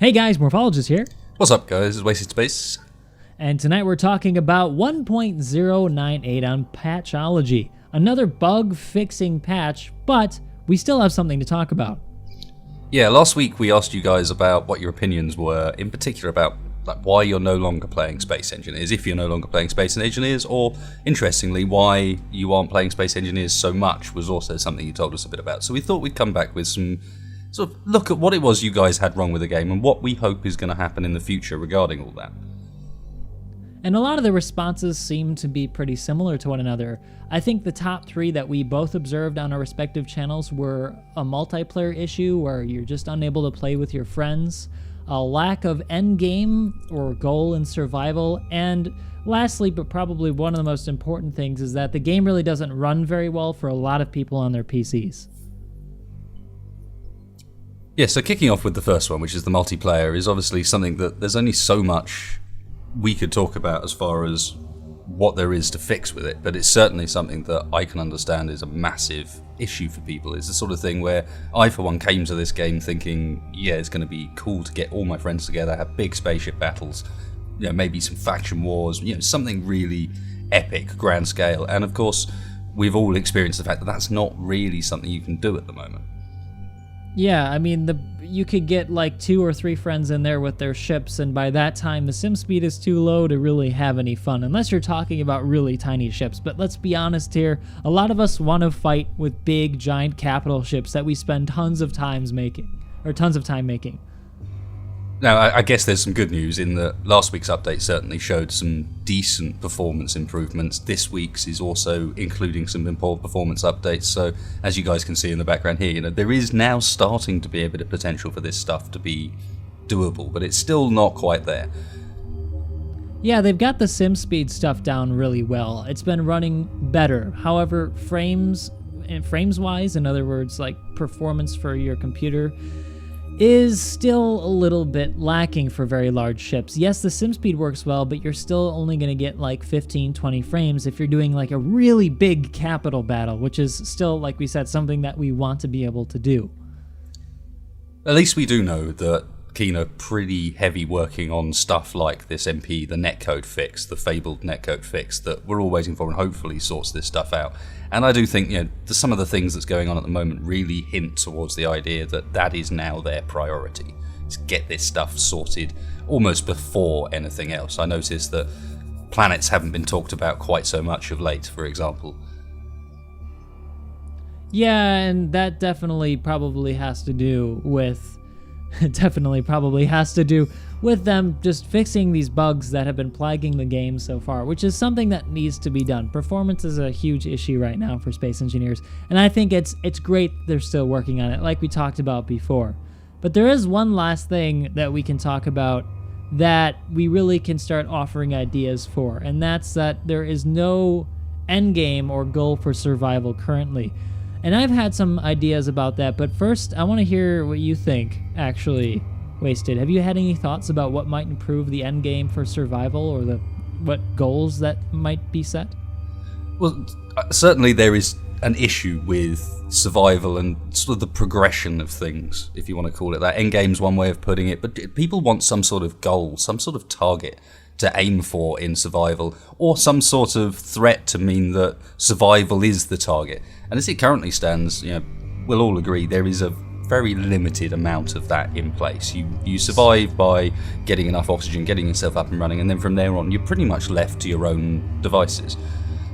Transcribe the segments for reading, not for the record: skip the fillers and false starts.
Hey guys, Morphologist here. What's up, guys? This is Wasted Space. And tonight we're talking about 1.098 on Patchology. Another bug-fixing patch, but we still have something to talk about. Yeah, last week we asked you guys about what your opinions were, in particular about why you're no longer playing Space Engineers, if you're no longer playing Space Engineers, or, interestingly, why you aren't playing Space Engineers so much was also something you told us a bit about. So we thought we'd come back with some sort of look at what it was you guys had wrong with the game and what we hope is going to happen in the future regarding all that. And a lot of the responses seem to be pretty similar to one another. I think the top three that we both observed on our respective channels were a multiplayer issue where you're just unable to play with your friends, a lack of endgame or goal in survival, and lastly, but probably one of the most important things, is that the game really doesn't run very well for a lot of people on their PCs. Yeah, so kicking off with the first one, which is the multiplayer, is obviously something that there's only so much we could talk about as far as what there is to fix with it, but it's certainly something that I can understand is a massive issue for people. It's the sort of thing where I, for one, came to this game thinking, yeah, it's going to be cool to get all my friends together, have big spaceship battles, you know, maybe some faction wars, you know, something really epic, grand scale. And of course, we've all experienced the fact that that's not really something you can do at the moment. Yeah, I mean, you could get like 2 or 3 friends in there with their ships, and by that time the sim speed is too low to really have any fun, unless you're talking about really tiny ships. But let's be honest here, a lot of us want to fight with big, giant capital ships that we spend tons of time making. Now, I guess there's some good news in that last week's update certainly showed some decent performance improvements. This week's is also including some important performance updates. So, as you guys can see in the background here, you know, there is now starting to be a bit of potential for this stuff to be doable, but it's still not quite there. Yeah, they've got the sim speed stuff down really well. It's been running better. However, frames-wise, in other words, like performance for your computer, is still a little bit lacking for very large ships. Yes, the sim speed works well, but you're still only going to get like 15-20 frames if you're doing like a really big capital battle, which is still, like we said, something that we want to be able to do. At least we do know that Keen are pretty heavy working on stuff like this MP, the netcode fix, the fabled netcode fix that we're all waiting for and hopefully sorts this stuff out. And I do think, you know, some of the things that's going on at the moment really hint towards the idea that that is now their priority, is get this stuff sorted almost before anything else. I noticed that planets haven't been talked about quite so much of late, for example. Yeah, and that definitely probably has to do with them just fixing these bugs that have been plaguing the game so far, which is something that needs to be done. Performance is a huge issue right now for Space Engineers, and I think it's great they're still working on it, like we talked about before. But there is one last thing that we can talk about that we really can start offering ideas for, and that's that there is no endgame or goal for survival currently. And I've had some ideas about that, but first I want to hear what you think, actually, Wasted. Have you had any thoughts about what might improve the end game for survival, or what goals that might be set? Well, certainly there is an issue with survival and sort of the progression of things, if you want to call it that. Endgame's one way of putting it, but people want some sort of goal, some sort of target to aim for in survival, or some sort of threat to mean that survival is the target. And as it currently stands, you know, we'll all agree there is a very limited amount of that in place. You survive by getting enough oxygen, getting yourself up and running, and then from there on, you're pretty much left to your own devices.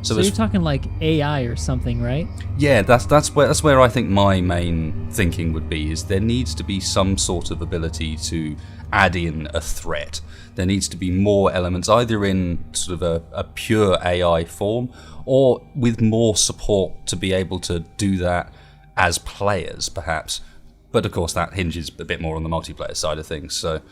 So you're talking like AI or something, right? Yeah, that's where I think my main thinking would be, is there needs to be some sort of ability to add in a threat. There needs to be more elements, either in sort of a pure AI form, or with more support to be able to do that as players, perhaps. But of course that hinges a bit more on the multiplayer side of things, so...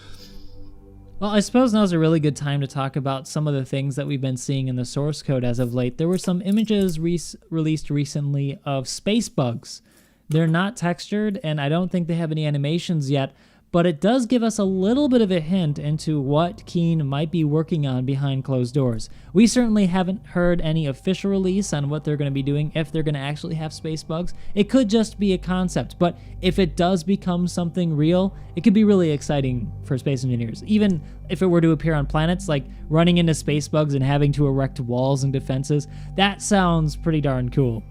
Well, I suppose now's a really good time to talk about some of the things that we've been seeing in the source code as of late. There were some images released recently of space bugs. They're not textured, and I don't think they have any animations yet, but it does give us a little bit of a hint into what Keen might be working on behind closed doors. We certainly haven't heard any official release on what they're going to be doing, if they're going to actually have space bugs. It could just be a concept, but if it does become something real, it could be really exciting for space engineers. Even if it were to appear on planets, like running into space bugs and having to erect walls and defenses, that sounds pretty darn cool.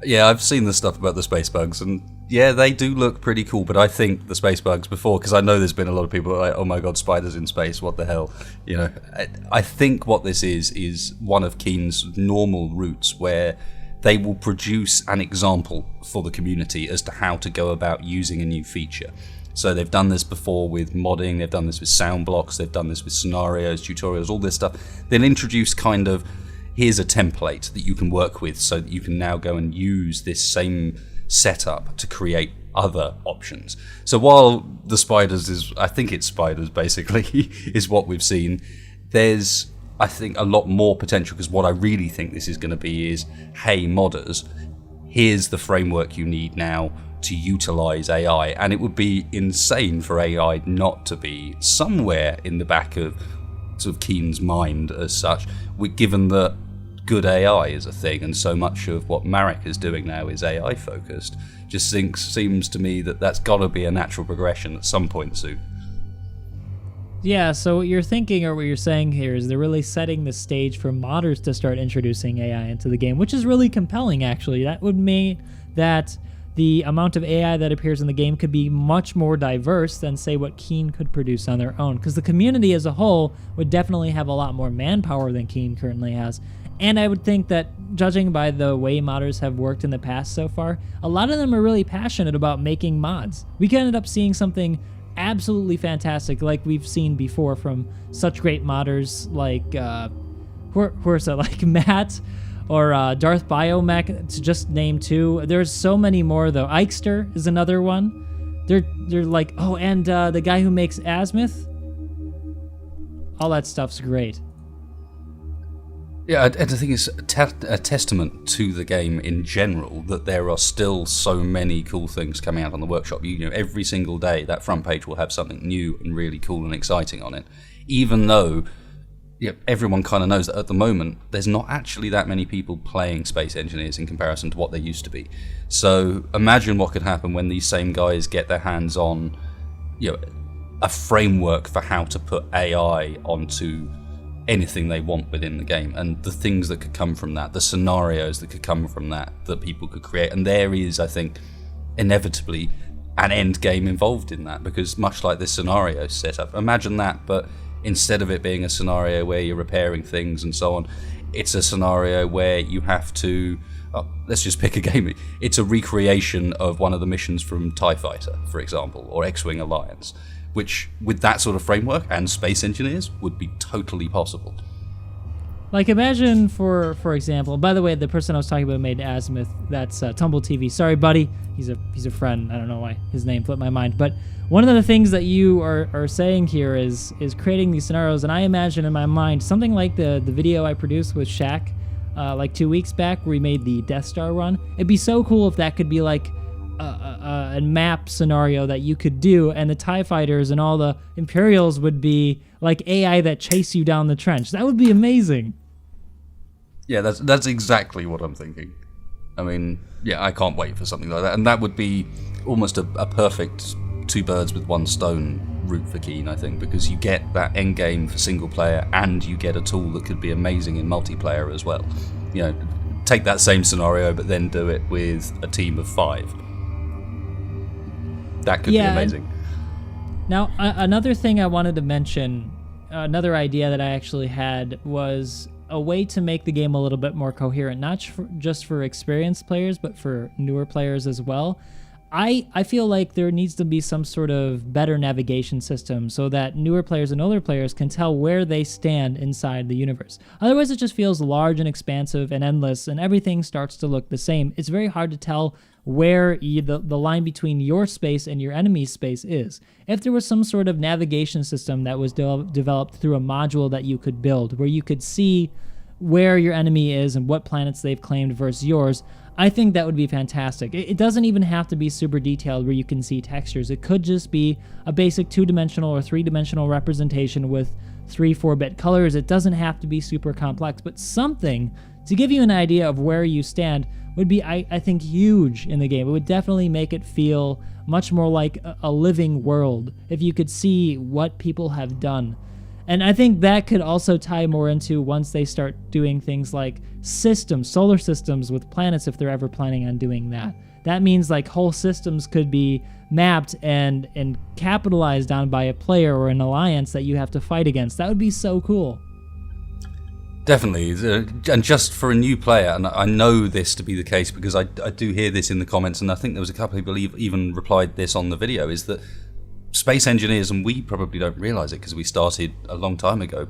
Yeah, I've seen the stuff about the space bugs, and yeah, they do look pretty cool, but I think the space bugs before, because I know there's been a lot of people like, oh my god, spiders in space, what the hell? You know, I think what this is one of Keen's normal routes where they will produce an example for the community as to how to go about using a new feature. So they've done this before with modding, they've done this with sound blocks, they've done this with scenarios, tutorials, all this stuff. They'll introduce kind of, here's a template that you can work with so that you can now go and use this same setup to create other options. So while the spiders is, I think it's spiders basically, is what we've seen, there's, I think, a lot more potential, because what I really think this is going to be is, hey modders, here's the framework you need now to utilize AI. And it would be insane for AI not to be somewhere in the back of sort of Keen's mind as such, given that good AI is a thing, and so much of what Marek is doing now is AI focused. Just seems to me that that's got to be a natural progression at some point soon. Yeah, so what you're thinking, or what you're saying here, is they're really setting the stage for modders to start introducing AI into the game, which is really compelling, actually. That would mean that the amount of AI that appears in the game could be much more diverse than, say, what Keen could produce on their own, because the community as a whole would definitely have a lot more manpower than Keen currently has. And I would think that, judging by the way modders have worked in the past so far, a lot of them are really passionate about making mods. We could end up seeing something absolutely fantastic like we've seen before from such great modders like like Matt or Darth Biomech, to just name two. There's so many more though. Ikester is another one. They're like, oh, and the guy who makes Azimuth. All that stuff's great. Yeah, I think it's a testament to the game in general that there are still so many cool things coming out on the workshop. You know, every single day that front page will have something new and really cool and exciting on it, even though everyone kind of knows that at the moment there's not actually that many people playing Space Engineers in comparison to what there used to be. So imagine what could happen when these same guys get their hands on, a framework for how to put AI onto anything they want within the game, and the things that could come from that, the scenarios that could come from that people could create. And there is, I think, inevitably an end game involved in that, because much like this scenario setup, imagine that, but instead of it being a scenario where you're repairing things and so on, it's a scenario where you have to, let's just pick a game, it's a recreation of one of the missions from TIE Fighter, for example, or X-Wing Alliance, which, with that sort of framework and Space Engineers, would be totally possible. Like, imagine, for example, by the way, the person I was talking about made Azimuth. That's Tumble TV. Sorry, buddy. He's a friend. I don't know why his name flipped my mind. But one of the things that you are saying here is creating these scenarios, and I imagine in my mind something like the video I produced with Shaq like 2 weeks back, where we made the Death Star run. It'd be so cool if that could be like a map scenario that you could do, and the TIE fighters and all the Imperials would be like AI that chase you down the trench. That would be amazing. Yeah, that's exactly what I'm thinking. I mean, yeah, I can't wait for something like that, and that would be almost a perfect two birds with one stone route for Keen, I think, because you get that end game for single player, and you get a tool that could be amazing in multiplayer as well. Take that same scenario, but then do it with a team of 5. That could be amazing. Now, another thing I wanted to mention, another idea that I actually had, was a way to make the game a little bit more coherent, not just for experienced players, but for newer players as well. I feel like there needs to be some sort of better navigation system so that newer players and older players can tell where they stand inside the universe. Otherwise, it just feels large and expansive and endless, and everything starts to look the same. It's very hard to tell where the line between your space and your enemy's space is. If there was some sort of navigation system that was developed through a module that you could build, where you could see where your enemy is and what planets they've claimed versus yours, I think that would be fantastic. It doesn't even have to be super detailed where you can see textures. It could just be a basic 2-dimensional or 3-dimensional representation with 3-4-bit colors. It doesn't have to be super complex, but something to give you an idea of where you stand would be, I think, huge in the game. It would definitely make it feel much more like a living world if you could see what people have done. And I think that could also tie more into once they start doing things like systems, solar systems with planets, if they're ever planning on doing that. That means like whole systems could be mapped and capitalized on by a player or an alliance that you have to fight against. That would be so cool. Definitely, and just for a new player, and I know this to be the case because I do hear this in the comments, and I think there was a couple of people even replied this on the video, is that space engineers, and we probably don't realise it because we started a long time ago,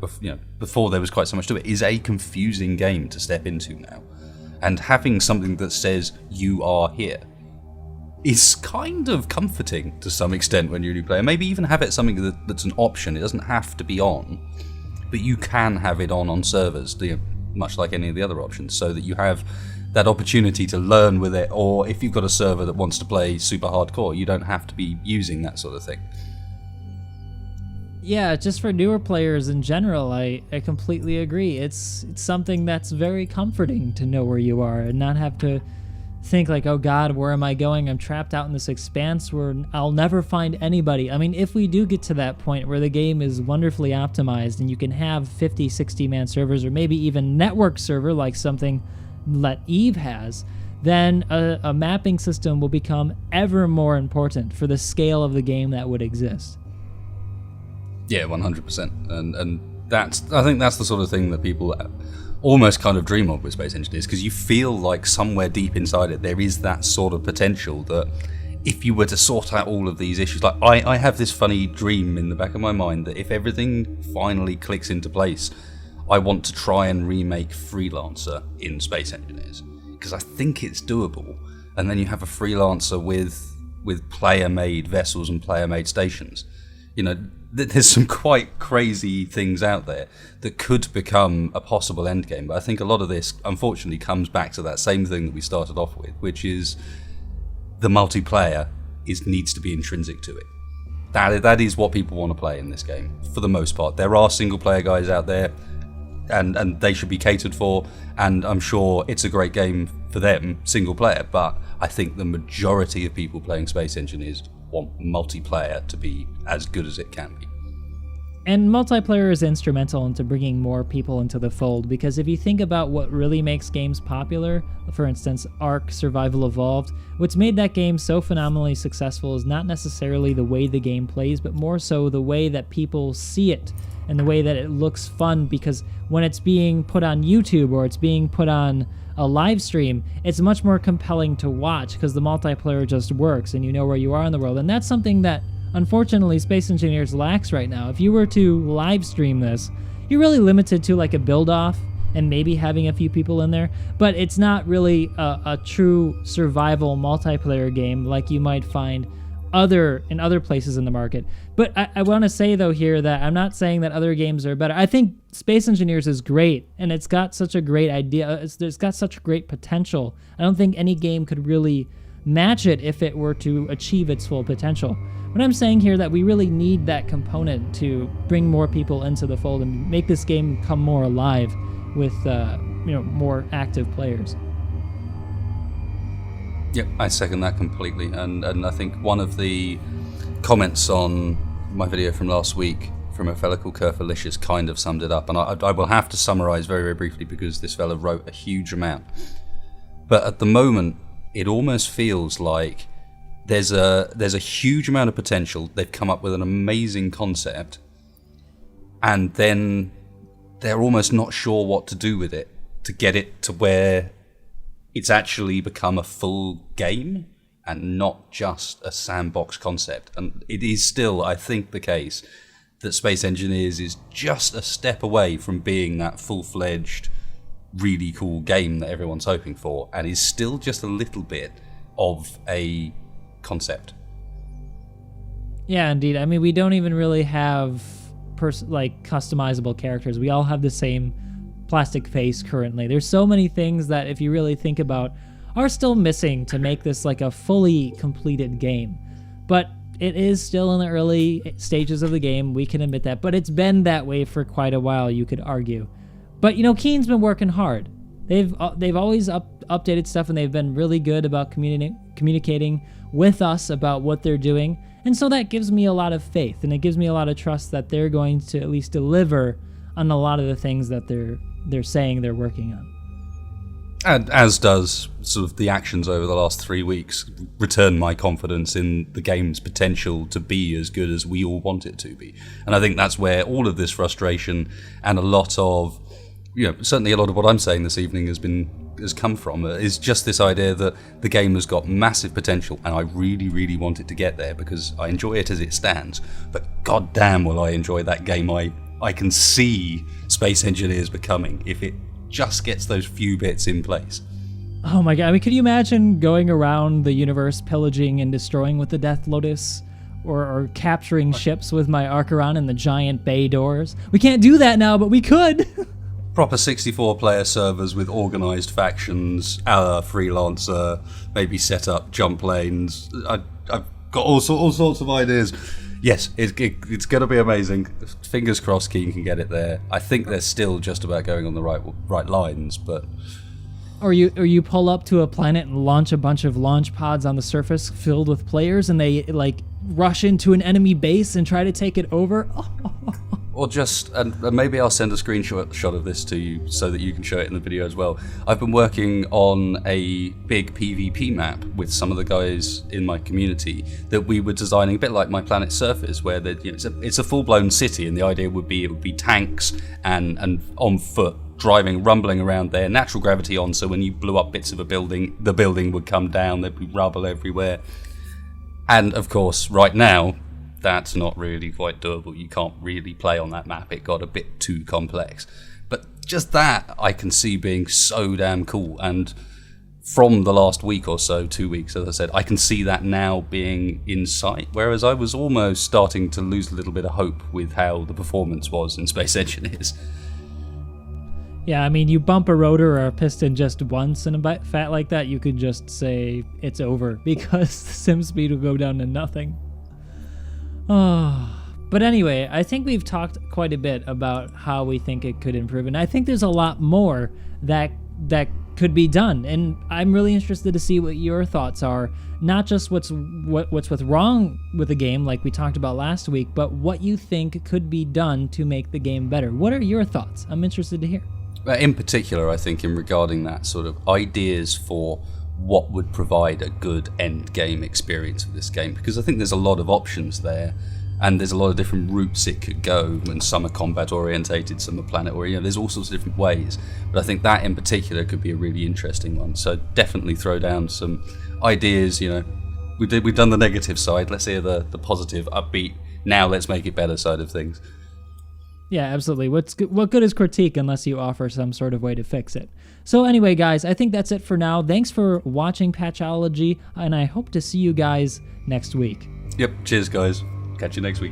before there was quite so much to it, is a confusing game to step into now. And having something that says you are here is kind of comforting to some extent when you're a new player. Maybe even have it something that's an option. It doesn't have to be on, but you can have it on servers, much like any of the other options, so that you have that opportunity to learn with it, or if you've got a server that wants to play super hardcore, you don't have to be using that sort of thing. Yeah, just for newer players in general, I completely agree. It's something that's very comforting to know where you are and not have to think like, oh God, where am I going? I'm trapped out in this expanse where I'll never find anybody. I mean, if we do get to that point where the game is wonderfully optimized and you can have 50, 60-man servers, or maybe even network server like something that EVE has, then a mapping system will become ever more important for the scale of the game that would exist. Yeah, 100%. And I think that's the sort of thing that people almost kind of dream of with space engineers, because you feel like somewhere deep inside it there is that sort of potential that if you were to sort out all of these issues, like I have this funny dream in the back of my mind that if everything finally clicks into place, I want to try and remake Freelancer in Space Engineers, because I think it's doable. And then you have a Freelancer with player-made vessels and player-made stations. There's some quite crazy things out there that could become a possible endgame. But I think a lot of this, unfortunately, comes back to that same thing that we started off with, which is the multiplayer needs to be intrinsic to it. That is what people want to play in this game, for the most part. There are single-player guys out there, and they should be catered for, and I'm sure it's a great game for them, single-player, but I think the majority of people playing Space Engineers want multiplayer to be as good as it can be. And multiplayer is instrumental into bringing more people into the fold, because if you think about what really makes games popular, for instance, Ark Survival Evolved, what's made that game so phenomenally successful is not necessarily the way the game plays, but more so the way that people see it and the way that it looks fun, because when it's being put on YouTube or it's being put on a live stream, it's much more compelling to watch because the multiplayer just works and you know where you are in the world. And that's something that unfortunately Space Engineers lacks right now. If you were to live stream this, you're really limited to like a build off and maybe having a few people in there, but it's not really a true survival multiplayer game like you might find in other places in the market. But I want to say though here that I'm not saying that other games are better. I think Space Engineers is great, and it's got such a great idea. It's got such great potential. I don't think any game could really match it if it were to achieve its full potential. But I'm saying here that we really need that component to bring more people into the fold and make this game come more alive with more active players. Yep, I second that completely, and I think one of the comments on my video from last week from a fellow called Kerfalicious kind of summed it up, and I will have to summarise very, very briefly because this fellow wrote a huge amount. But at the moment, it almost feels like there's a huge amount of potential. They've come up with an amazing concept, and then they're almost not sure what to do with it to get it to where it's actually become a full game and not just a sandbox concept. And it is still, I think, the case that Space Engineers is just a step away from being that full-fledged, really cool game that everyone's hoping for, and is still just a little bit of a concept. Yeah, indeed. I mean, we don't even really have customizable characters. We all have the same plastic face currently. There's so many things that if you really think about are still missing to make this like a fully completed game. But it is still in the early stages of the game, we can admit that. But it's been that way for quite a while, you could argue. But, you know, Keen's been working hard. They've always updated stuff, and they've been really good about communicating with us about what they're doing. And so that gives me a lot of faith, and it gives me a lot of trust that they're going to at least deliver on a lot of the things that they're saying they're working on. And as does sort of the actions over the last 3 weeks return my confidence in the game's potential to be as good as we all want it to be. And I think that's where all of this frustration and a lot of, you know, certainly a lot of what I'm saying this evening has come from, is just this idea that the game has got massive potential, and I really, really want it to get there because I enjoy it as it stands. But goddamn will I enjoy that game I can see Space Engineers becoming if it just gets those few bits in place. Oh my god, I mean, could you imagine going around the universe pillaging and destroying with the Death Lotus? Or capturing ships with my Archeron in the giant bay doors? We can't do that now, but we could! Proper 64-player servers with organised factions, a la Freelancer, maybe set up jump lanes. I've got all sorts of ideas. Yes, it's going to be amazing. Fingers crossed Keen can get it there. I think they're still just about going on the right lines, but... Or you pull up to a planet and launch a bunch of launch pods on the surface filled with players, and they, like, rush into an enemy base and try to take it over. Or just, and maybe I'll send a screenshot of this to you so that you can show it in the video as well. I've been working on a big PvP map with some of the guys in my community that we were designing, a bit like My Planet Surface, where it's a full-blown city, and the idea would be it would be tanks and on foot, driving, rumbling around there, natural gravity on, so when you blew up bits of a building, the building would come down, there'd be rubble everywhere. And of course, right now, that's not really quite doable. You can't really play on that map. It got a bit too complex. But just that, I can see being so damn cool. And from the last week or so, 2 weeks, as I said, I can see that now being in sight. Whereas I was almost starting to lose a little bit of hope with how the performance was in Space Engineers. Yeah, I mean, you bump a rotor or a piston just once in a fat like that, you could just say it's over because the sim speed will go down to nothing. Oh, but anyway, I think we've talked quite a bit about how we think it could improve, and I think there's a lot more that could be done, and I'm really interested to see what your thoughts are, not just what's wrong with the game like we talked about last week, but what you think could be done to make the game better. What are your thoughts? I'm interested to hear. In particular, I think in regarding that sort of ideas for what would provide a good end game experience for this game, because I think there's a lot of options there, and there's a lot of different routes it could go, and some are combat orientated, some are planet oriented, there's all sorts of different ways, but I think that in particular could be a really interesting one. So definitely throw down some ideas. You know, we've done the negative side, let's hear the positive, upbeat, now let's make it better side of things. Yeah, absolutely. What good is critique unless you offer some sort of way to fix it? So anyway, guys, I think that's it for now. Thanks for watching Patchology, and I hope to see you guys next week. Yep, cheers guys. Catch you next week.